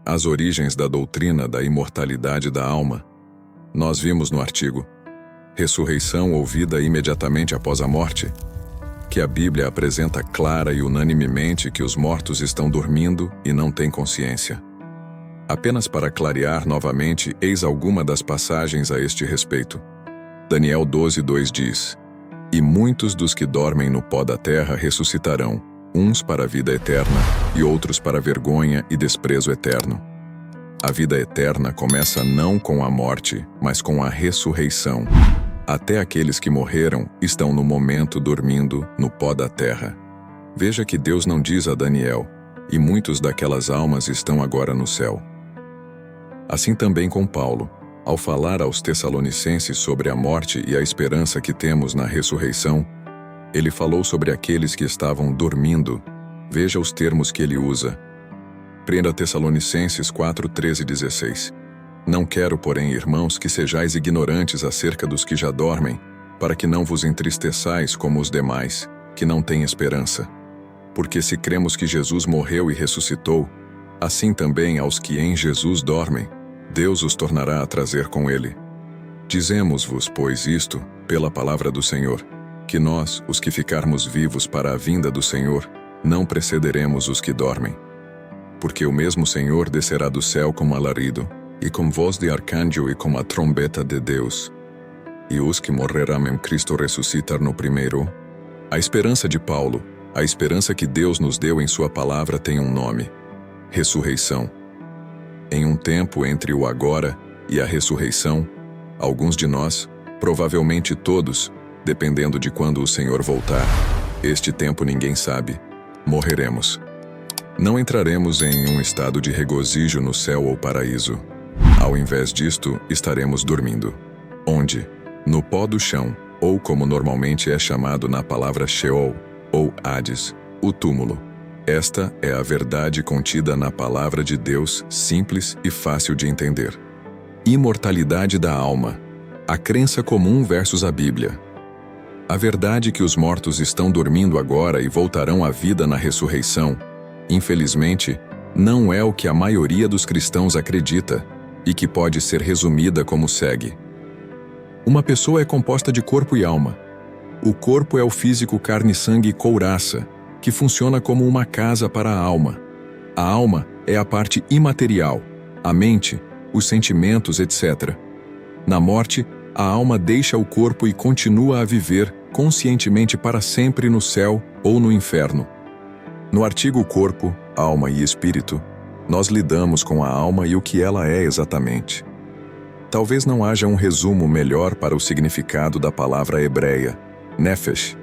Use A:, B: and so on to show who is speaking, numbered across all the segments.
A: As origens da doutrina da imortalidade da alma. Nós vimos no artigo Ressurreição ou vida imediatamente após a morte, que a Bíblia apresenta clara e unanimemente que os mortos estão dormindo e não têm consciência. Apenas para clarear novamente, eis alguma das passagens a este respeito. Daniel 12:2 diz: E muitos dos que dormem no pó da terra ressuscitarão, uns para a vida eterna e outros para vergonha e desprezo eterno. A vida eterna começa não com a morte, mas com a ressurreição. Até aqueles que morreram estão no momento dormindo no pó da terra. Veja que Deus não diz a Daniel: e muitos daquelas almas estão agora no céu. Assim também com Paulo, ao falar aos Tessalonicenses sobre a morte e a esperança que temos na ressurreição, ele falou sobre aqueles que estavam dormindo. Veja os termos que ele usa. 1 Tessalonicenses 4:13-16. Não quero, porém, irmãos, que sejais ignorantes acerca dos que já dormem, para que não vos entristeçais como os demais, que não têm esperança. Porque se cremos que Jesus morreu e ressuscitou, assim também aos que em Jesus dormem, Deus os tornará a trazer com ele. Dizemos-vos, pois, isto, pela palavra do Senhor, que nós, os que ficarmos vivos para a vinda do Senhor, não precederemos os que dormem. Porque o mesmo Senhor descerá do céu com alarido, e com voz de arcanjo e com a trombeta de Deus. E os que morrerão em Cristo ressuscitar no primeiro. A esperança de Paulo, a esperança que Deus nos deu em sua palavra tem um nome: ressurreição. Em um tempo entre o agora e a ressurreição, alguns de nós, provavelmente todos, dependendo de quando o Senhor voltar, este tempo ninguém sabe, morreremos. Não entraremos em um estado de regozijo no céu ou paraíso. Ao invés disto, estaremos dormindo. Onde? No pó do chão, ou como normalmente é chamado na palavra Sheol, ou Hades, o túmulo. Esta é a verdade contida na palavra de Deus, simples e fácil de entender. Imortalidade da alma. A crença comum versus a Bíblia. A verdade que os mortos estão dormindo agora e voltarão à vida na ressurreição, infelizmente, não é o que a maioria dos cristãos acredita, e que pode ser resumida como segue. Uma pessoa é composta de corpo e alma. O corpo é o físico carne, sangue e couraça, que funciona como uma casa para a alma. A alma é a parte imaterial, a mente, os sentimentos, etc. Na morte, a alma deixa o corpo e continua a viver conscientemente para sempre no céu ou no inferno. No artigo Corpo, Alma e Espírito, nós lidamos com a alma e o que ela é exatamente. Talvez não haja um resumo melhor para o significado da palavra hebreia, nefesh,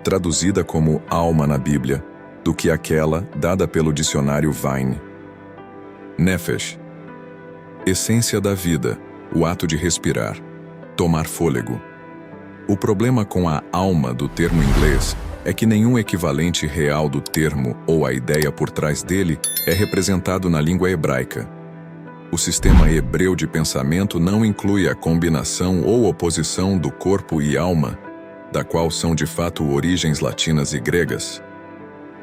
A: traduzida como alma na Bíblia, do que aquela dada pelo dicionário Vine. Nefesh. Essência da vida, o ato de respirar, tomar fôlego. O problema com a alma do termo inglês é que nenhum equivalente real do termo ou a ideia por trás dele é representado na língua hebraica. O sistema hebreu de pensamento não inclui a combinação ou oposição do corpo e alma, da qual são de fato origens latinas e gregas.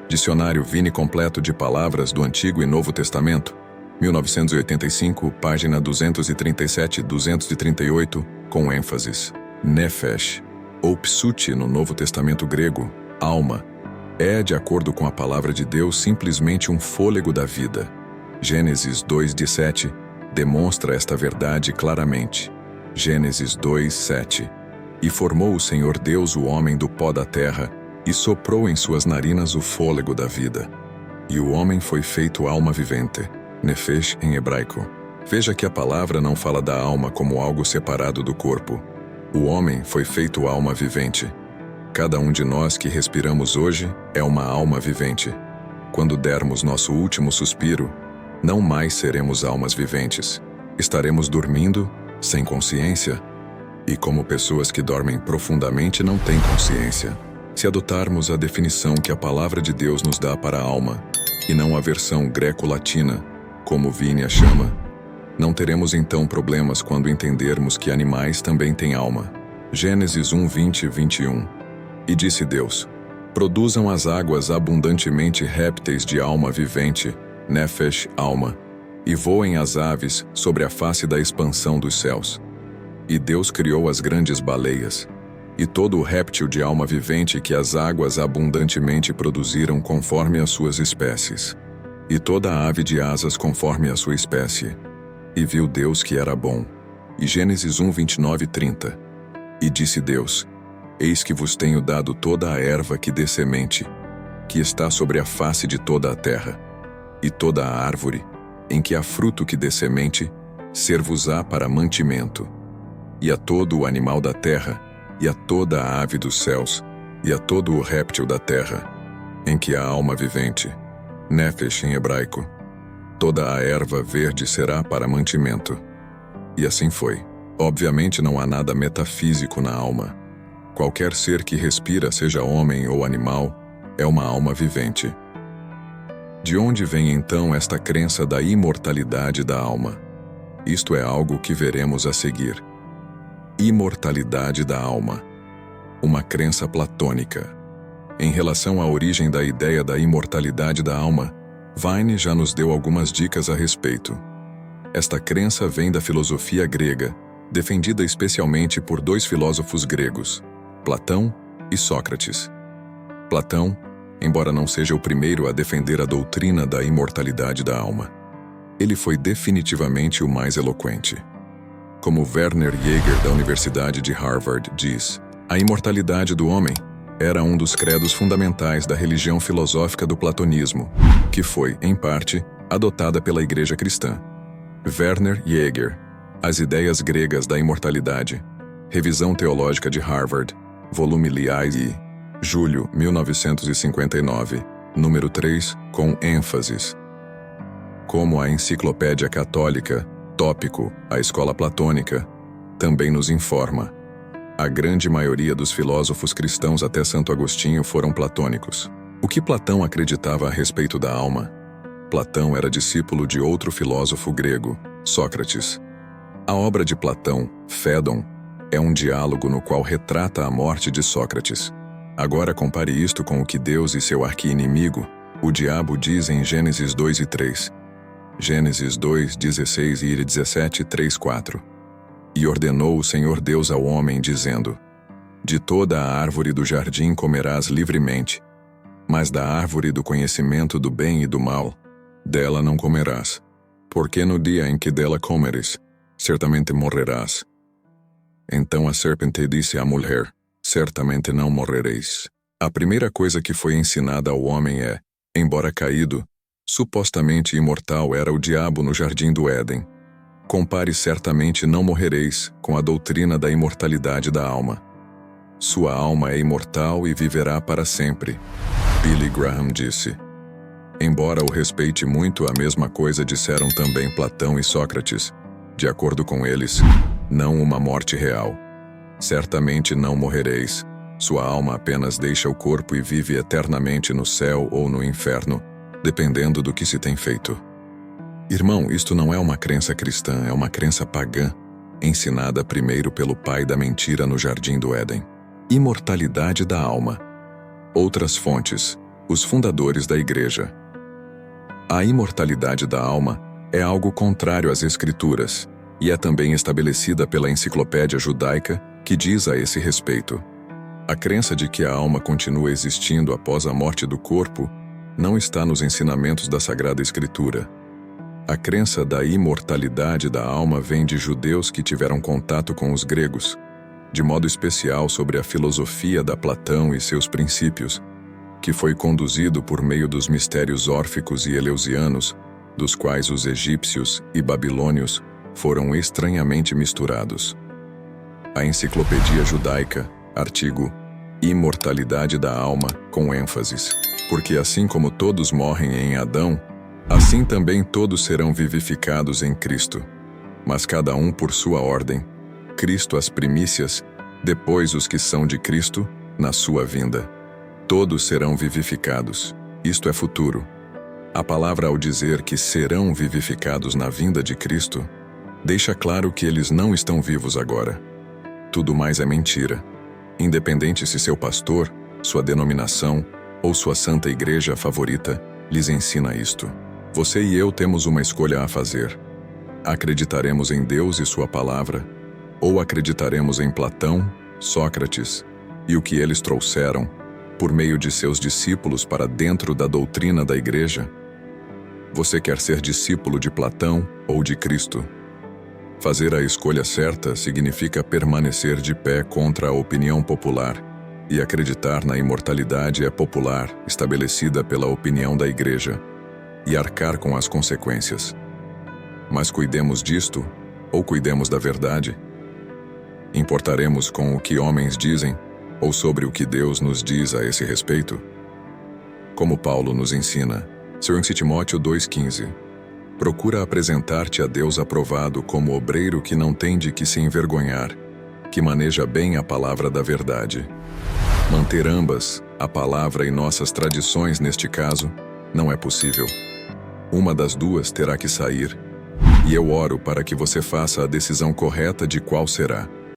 A: Dicionário Vine completo de palavras do Antigo e Novo Testamento, 1985, página 237-238, com ênfases. Nefesh, ou psuti no Novo Testamento grego, alma, é, de acordo com a palavra de Deus, simplesmente um fôlego da vida. Gênesis 2:7 demonstra esta verdade claramente. Gênesis 2:7. E formou o Senhor Deus o homem do pó da terra, e soprou em suas narinas o fôlego da vida. E o homem foi feito alma vivente, nefesh em hebraico. Veja que a palavra não fala da alma como algo separado do corpo. O homem foi feito alma vivente. Cada um de nós que respiramos hoje é uma alma vivente. Quando dermos nosso último suspiro, não mais seremos almas viventes. Estaremos dormindo, sem consciência, e como pessoas que dormem profundamente não têm consciência. Se adotarmos a definição que a palavra de Deus nos dá para a alma, e não a versão greco-latina, como Vine a chama, não teremos então problemas quando entendermos que animais também têm alma. Gênesis 1:20-21. E disse Deus: produzam as águas abundantemente répteis de alma vivente, nefesh, alma, e voem as aves sobre a face da expansão dos céus. E Deus criou as grandes baleias, e todo o réptil de alma vivente que as águas abundantemente produziram conforme as suas espécies, e toda a ave de asas conforme a sua espécie. E viu Deus que era bom. E Gênesis 1, 29 e 30. E disse Deus: Eis que vos tenho dado toda a erva que dê semente, que está sobre a face de toda a terra, e toda a árvore, em que há fruto que dê semente, ser-vos-á para mantimento. E a todo o animal da terra, e a toda a ave dos céus, e a todo o réptil da terra, em que há alma vivente, nefesh em hebraico, toda a erva verde será para mantimento. E assim foi. Obviamente não há nada metafísico na alma. Qualquer ser que respira, seja homem ou animal, é uma alma vivente. De onde vem então esta crença da imortalidade da alma? Isto é algo que veremos a seguir. Imortalidade da alma. Uma crença platônica. Em relação à origem da ideia da imortalidade da alma, Vine já nos deu algumas dicas a respeito. Esta crença vem da filosofia grega, defendida especialmente por dois filósofos gregos, Platão e Sócrates. Platão, embora não seja o primeiro a defender a doutrina da imortalidade da alma, ele foi definitivamente o mais eloquente. Como Werner Jaeger, da Universidade de Harvard, diz, a imortalidade do homem era um dos credos fundamentais da religião filosófica do platonismo, que foi, em parte, adotada pela Igreja Cristã. Werner Jaeger, As Ideias Gregas da Imortalidade, Revisão Teológica de Harvard, volume Liai, julho 1959, número 3, com ênfases. Como a Enciclopédia Católica, tópico, a Escola Platônica, também nos informa. A grande maioria dos filósofos cristãos até Santo Agostinho foram platônicos. O que Platão acreditava a respeito da alma? Platão era discípulo de outro filósofo grego, Sócrates. A obra de Platão, Fédon, é um diálogo no qual retrata a morte de Sócrates. Agora compare isto com o que Deus e seu arqui-inimigo, o diabo, dizem em Gênesis 2 e 3. Gênesis 2, 16 e 17, 3, 4. E ordenou o Senhor Deus ao homem, dizendo: De toda a árvore do jardim comerás livremente, mas da árvore do conhecimento do bem e do mal, dela não comerás, porque no dia em que dela comeres, certamente morrerás. Então a serpente disse à mulher: Certamente não morrereis. A primeira coisa que foi ensinada ao homem é, embora caído, supostamente imortal era o diabo no jardim do Éden. Compare certamente não morrereis com a doutrina da imortalidade da alma. Sua alma é imortal e viverá para sempre. Billy Graham disse. Embora o respeite muito, a mesma coisa disseram também Platão e Sócrates. De acordo com eles, não uma morte real. Certamente não morrereis. Sua alma apenas deixa o corpo e vive eternamente no céu ou no inferno, dependendo do que se tem feito. Irmão, isto não é uma crença cristã, é uma crença pagã, ensinada primeiro pelo pai da mentira no jardim do Éden. Imortalidade da alma. Outras fontes, os fundadores da Igreja. A imortalidade da alma é algo contrário às Escrituras, e é também estabelecida pela Enciclopédia Judaica, que diz a esse respeito. A crença de que a alma continua existindo após a morte do corpo não está nos ensinamentos da Sagrada Escritura. A crença da imortalidade da alma vem de judeus que tiveram contato com os gregos, de modo especial sobre a filosofia da Platão e seus princípios, que foi conduzido por meio dos mistérios órficos e eleusianos, dos quais os egípcios e babilônios foram estranhamente misturados. A Enciclopédia Judaica, artigo Imortalidade da alma, com ênfases. Porque assim como todos morrem em Adão, assim também todos serão vivificados em Cristo. Mas cada um por sua ordem. Cristo as primícias, depois os que são de Cristo, na sua vinda. Todos serão vivificados. Isto é futuro. A palavra, ao dizer que serão vivificados na vinda de Cristo, deixa claro que eles não estão vivos agora. Tudo mais é mentira. Independente se seu pastor, sua denominação ou sua santa igreja favorita lhes ensina isto. Você e eu temos uma escolha a fazer. Acreditaremos em Deus e sua palavra, ou acreditaremos em Platão, Sócrates e o que eles trouxeram, por meio de seus discípulos para dentro da doutrina da Igreja? Você quer ser discípulo de Platão ou de Cristo? Fazer a escolha certa significa permanecer de pé contra a opinião popular, e acreditar na imortalidade popular estabelecida pela opinião da Igreja, e arcar com as consequências. Mas cuidemos disto, ou cuidemos da verdade? Importaremos com o que homens dizem, ou sobre o que Deus nos diz a esse respeito? Como Paulo nos ensina, 2 Timóteo 2,15, procura apresentar-te a Deus aprovado como obreiro que não tem de que se envergonhar, que maneja bem a palavra da verdade. Manter ambas, a palavra e nossas tradições neste caso, não é possível. Uma das duas terá que sair, e eu oro para que você faça a decisão correta de qual será.